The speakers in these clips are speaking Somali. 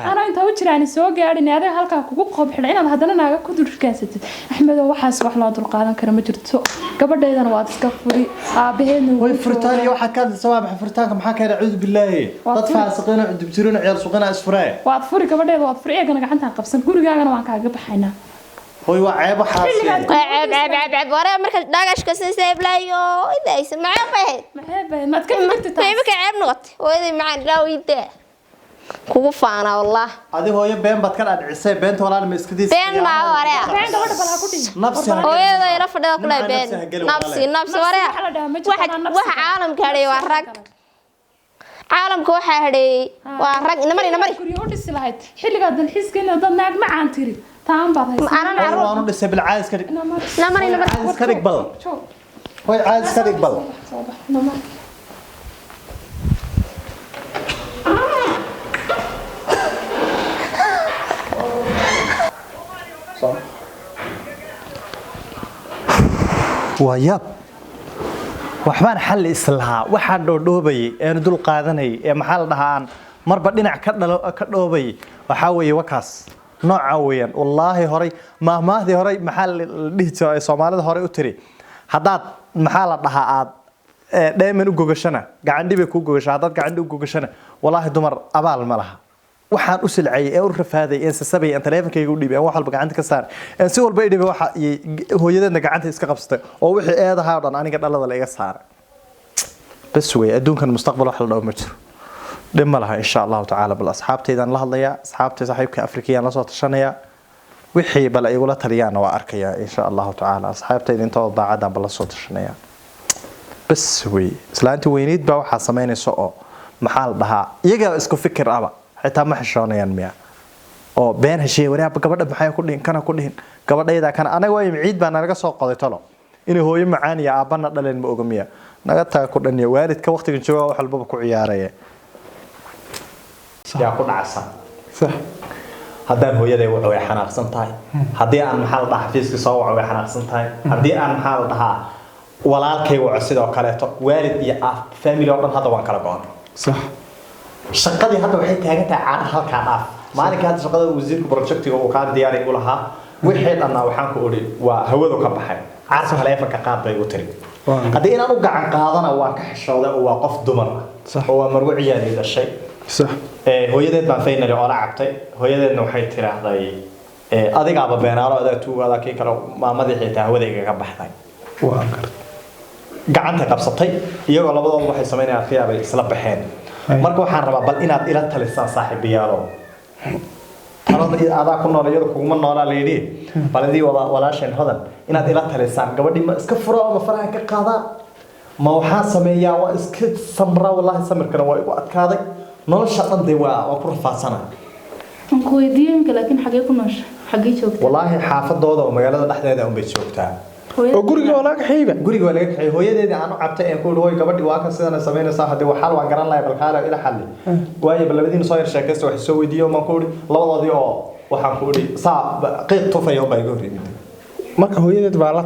أنا أنت وجري عن سوق قاعد هذا هالك كوك قبح لأن هذا أنا كنت ركزت أحمد وحاس وحلا القادم كرم جرت قبل ده أنا واتس كفري بهن وفرتاني واحد كان سوابح فرتانك محاك أعوذ بالله تدفع سقينا بتجرون عيال سقينا أسفراء واتفري قبل ده واتفري أنا قاعد قبسن كل جا أنا معك قبح هنا هو عيب حاسين عيب ورا مركز داقش كسر سيب لا يو إذا يسمع بعد ما تكلم أنت فيمك عيب نقط وإذا معنا لا ويده كوفانا والله هذه هو يبين بتكلم عن عسى بنت ولا المسكديس بين ما ورا بين قبل بلا كودي نفسي هو إذا يرفض كل بين نفسي ورا واحد عالم كاري ورق عالم كوحة هدي ورق نمري كوريود السلاحات حلقة هذا الحس كنا ضمناك ما عن تري تام بعض أنا نعرف أنا لسه بالعايز كذي نمري عايز كذي قبل هو عايز كذي قبل وياب waxbaan xal islaha waxa dhoobay ee dul qaadanay ee maxal dhahaan marba dhinac ka dhoobay waxa weeye wakaas nooca weeyaan wallahi horay maahmaahdi horay maxal dhihto ee Soomaalida horay u tiri hadaad maxal dhahaa aad dheeman u gogashana gacan dhibay ku gogashaa hadaad gacan dhib u gogashana wallahi dumar abaal ma laha waxaan u silcay ee u rafaaday ee sabay aan taleefankayga u dhibay wax walba gacanta ka saar ee si walba dhibay waxa hooyadeedna gacanta iska qabsatay oo wixii eedaha dhan aniga dhalada la iga saaray bas way adduunkan mustaqbal wax la dhaw ma jiro dhima laha insha Allah ta'ala bal asxaabtaydan la hadlaya asxaabtay saaxiibka Afrikiyaan la soo tashanaya wixii bal ay igula taliyaan waa arkaya insha Allah ta'ala asxaabtayda inta daacada bal la soo tashanaya bas way islaanti weyneed baa waxa sameynayso oo maxal dhaha iyaga isku fikir aba xitaa ma xishoonayaan miya oo been heshay wariyaha gabadha maxay ku dhihin kana ku dhihin gabadhayda kana anaga way ciid baan naga soo qoday talo inay hooyo macaan iyo aabana dhaleen ma oga miya naga taa ku dhaniyo waalidka waqtiga jooga wax walba ku ciyaaraya yaa ku dhacsan sax haddaan hooyaday wuxuu ay xanaaqsan tahay hadii aan maxal dhaha xafiiska soo waco way xanaaqsan tahay hadii aan maxal dhaha walaalkay waco sidoo kale to waalid iyo family oo dhan hada waan kala go'an sax shaqadii hadda waxay taagan tahay caar halka dhaaf maalinka hadda shaqada wasiirka projectiga uu ka diyaariyay u lahaa wixii dhanna waxaan ku oray waa hawada ka baxay caar taleefanka qaad bay u tiri hadii inaan u gacan qaadana waa ka xishooday oo waa qof dumar oo waa marwo ciyaari dhashay sax hooyadeed baan faynali oo la cabtay hooyadeedna waxay tiraahday adigaaba beenaalo adaa tuugada kii kale maamadii xitaa hawadayga ka baxday waa gacanta qabsatay iyagoo labadooda waxay sameynayaan qiyaabay isla baxeen marka waxaan rabaa bal inaad ila talisaan saaxiibayaalo talada aad ku noolayada kuma noolaa leeyahay baladii walaasheen hodan inaad ila talisaan gabadhii ma iska furo ama faraha ka qaada ma waxa sameeyaa waa iska samra wallahi samirkana waa igu adkaaday nolosha dhanday waa ku rafaadsana aan ku weydiin laakiin xagee ku noosha xagee joogtaa wallahi xaafadooda oo magaalada dhexdeeda un bay joogtaa oo guriga walaal xayba guriga walaal xay hooyadeeda aan u cabtay ee ku dhaway gabadhi waa ka sidana sameynaysa hadii waxa waan garan lahayd balkaala ila xalli waayo balabadiin soo yar sheekaysto wax soo weydiiyo ma ku uri labadoodii oo waxaan ku uri saa qiiq tufayo bay igu horeeyay marka hooyadeed baa la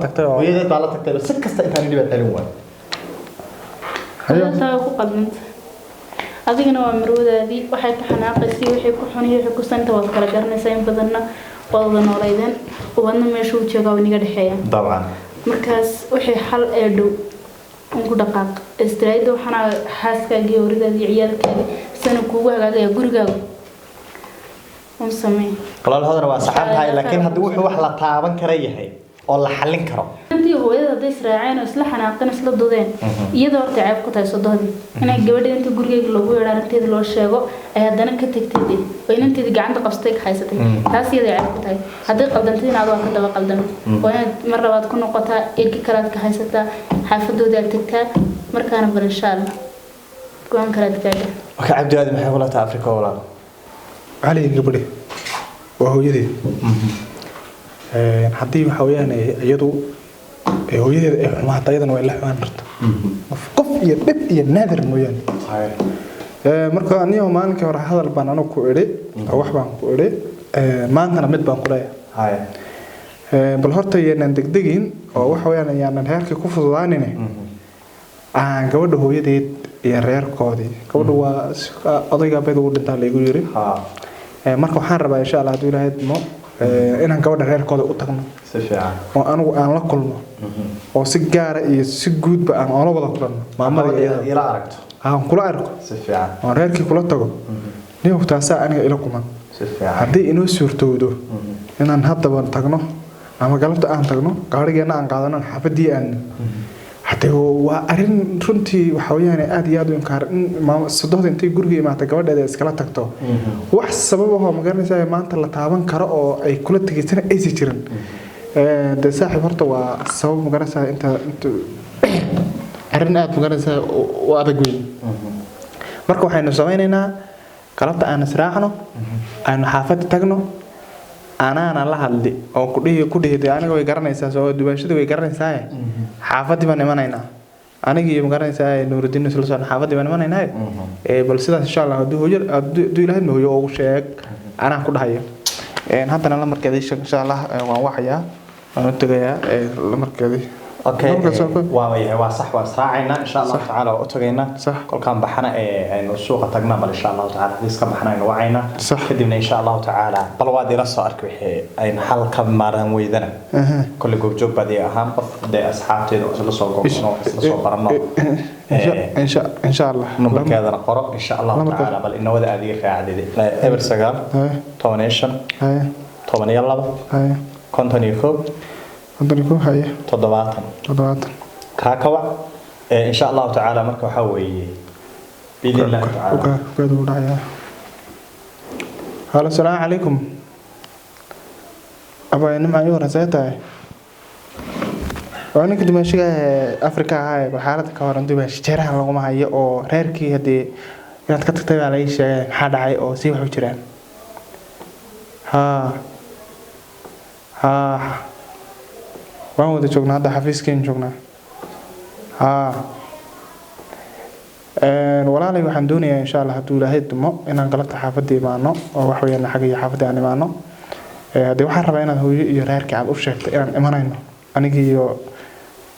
tagtay si kasta intaan dibad celin waan hayo taa ku qalmanta adigana waa marwadaadii waxay ka xanaaqaysay wixii ku xuniyay wixii ku santa wad kala garanaysaa in badanna wada nooleydeen wadna meesha uu joogaa waniga dhaxeeya dabcan markaas wixii xal ee dhow ugu dhaqaaq istiraayada waxana xaaskaagii waridaadii ciyaalkaaga sana kuugu hagaagaya gurigaaga un samee qalaal hadana waa saxaabtahay laakiin haddii wuxuu wax la taaban kara yahay oo la xallin karo intii hooyada haday israaceen oo isla xanaaqeen isla dudeen iyadoo horta ceeb ku tahay sodohdii inay gabadha inta gurigeega loogu yeedhaan inteeda loo sheego ay haddana ka tagtay oo inanteeda gacanta qabsatay ka haysatay taas iyada ceeb ku tahay haddii qaldantay inaad waa ka daba qaldamo waa inaad mar labaad ku noqotaa ilki kalaad ka haysataa xaafadooda aad tagtaa markaana bal insha allah go'aan kalaad gaadha waka cabdi aadi maxay kula tahay Afrika walaal cali gabadhi waa hooyadeed haddii waxa weeyaan iyadu hooyadeeda ma taayadana way la xawaan kartaa qof iyo dib iyo naadir mooyaan marka aniga maalinka hore hadal baan anu ku iri wax baan ku iri maantana mid baan ku leeyahay bal horta yeenan degdegin oo waxa weeyaan yaanan heerka ku fududaanine aan gabadha hooyadeed iyo reerkoodii gabadhu waa odayga beed ugu dhintaa la igu yiri marka waxaan rabaa insha Allah haduu ilaahay mo inaan gabadha reerkooda u tagno si fiican oo anigu aan la kulmo oo si gaar ah iyo si guudba aan oo wada kulano maamada ila aragto aan kula arko si fiican oo reerkii kula tago niyo taasa aniga ila kuman si fiican hadii inoo suurtoodo inaan hadaba tagno ama galabta aan tagno gaarigeena aan qaadano xafadii aan hadee waa arin runtii waxa weeyaan aad iyo aad u inkaar in sadood intay guriga imaatay gabadheeda iskala tagto wax sabab ah ma garanaysaa maanta la taaban karo oo ay kula tageysana ay jirin de saaxiib horta waa sabab ma garanaysaa inta arin aad ma garanaysaa oo adag weyn marka waxaynu samaynaynaa galabta aan israacno aan xaafad tagno أنا الله هالدي أو كده أنا قوي قرني ساس أو دباشة قوي قرني ساي حافظي بني ما نينا أنا جي مقرني ساي نور الدين سلسلة حافظي بني ما نينا بس إن شاء الله دو هجر دو يلهم هو أو شيء أنا كل هاي حتى أنا لما كذي إن شاء الله وواحيا أنا تجيا لما كذي اوكي وصح واسراعينا ان شاء الله تعالى واتغينا كل كان بحنا انه السوق تغنا بل ان شاء الله تعالى ديسك بحنا وعينا كدبنا ان شاء الله تعالى بل وادي لا سو ارك وخي اين حل كمارن ويدنا كل جوب جوب بدي اهم دي اصحابتي لا سو غوبنو لا سو برنو ان شاء الله نمبر كذا نقرا ان شاء الله تعالى بل انه ودا ادي قاعده ابر سغال تونيشن توبن يلا كونتوني كوب أنتونيكو هاي تضباطا كاكوا إن شاء الله تعالى مركو حوي بإذن الله تعالى هلا السلام عليكم أبا نمع يورا زيتاي وأنا كنت ماشي أفريقيا هاي بحالة كورن دوبا شجرة لغو ما هي أو ريركي هدي إنك تكتب على شيء حدا هاي أو سيب حجران ها waan wada joognaa hadda xafiiskeen joognaa walaalay waxaan doonayaa insha Allah haduu ilaahay dumo inaan galabta xaafadda imaano oo wax weeyaan xagga xaafadda aan imaano hadii waxaan rabaa inaan hooyo iyo reerkii aan u sheegto inaan imanayno aniga iyo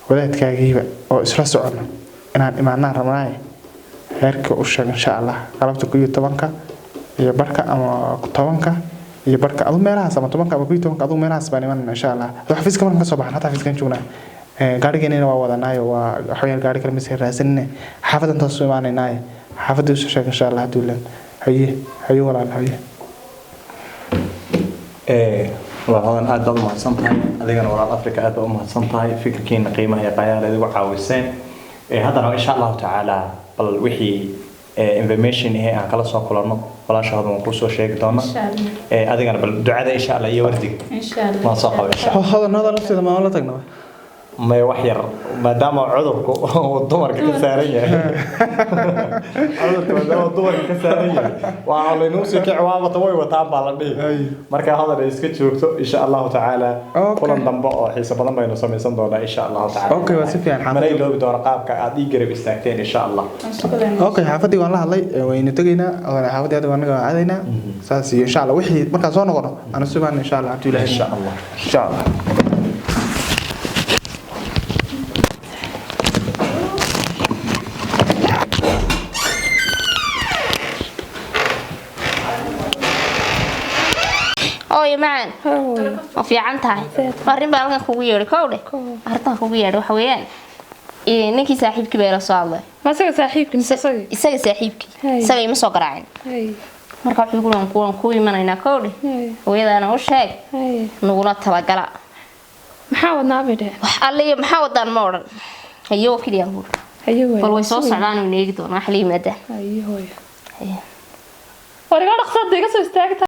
wadaadkaagiiba oo isla socono inaan imaanaan rabnaa reerkii u sheeg insha Allah galabta 12 iyo barka ama 10 iyo barka adu meelahaas ama 10 ama 12 adu meelahaas baan iman insha Allah xafiiska markaan ka soo baxno hada xafiiskan joognaa gaarigeena waa wadanaayo waa waxyar gaari kale misay raasanne xaafadan taas soo imaanaynaay xaafadu soo sheeg insha Allah duulan haye walaal haye walaalahan aad baad mahadsan tahay adigana walaal Afrika aad baad mahadsan tahay fikirkiina qiimaha iyo qayaal adigu caawiseen hadana insha Allah taala bal wixii information aan kala soo kulano walaashaadu waan ku soo sheegi doonaa adigana bal ducada insha Allah iyo wardiga insha Allah ma soo qabo insha Allah hadana lafteeda ma la tagnaa ما يوحير ما دام عذرك والضمر كسارية عذرك ما دام الضمر كسارية وعلى نوسي كعوامة طوي وتعب على البيت مركا هذا الاسكتش وكتو إن شاء الله تعالى كلنا نضمبق حسب ضمن بينو سمي صندوقنا إن شاء الله تعالى أوكي واسف يعني مري لو بدو رقابك عادي قريب استاكتين إن شاء الله أوكي حافظي والله الله وين تجينا أنا حافظي هذا وانا عادينا ساسي إن شاء الله وحي مركا زون غنا أنا سبحان إن شاء الله عبد الله إن شاء الله إن شاء الله ooy macaan وفي عنتها مرين بالك كوجي يري كوده أرتها كوجي يري وحويان ninkii saaxiibkii bay la soo hadlay ma isaga saaxiibkii isaga saaxiibkii isaga ima soo garaacin marka wuxuu ku imanayna koodhi hooyadaana u sheeg nugula talagala maxaa wadnaa bidhe wax alle maxaa wadaan ma oran hayo kaliya hur hayo bal way soo socdaan oo neegi doona xaliimada hayo wariga dhaqsad iga soo istaagta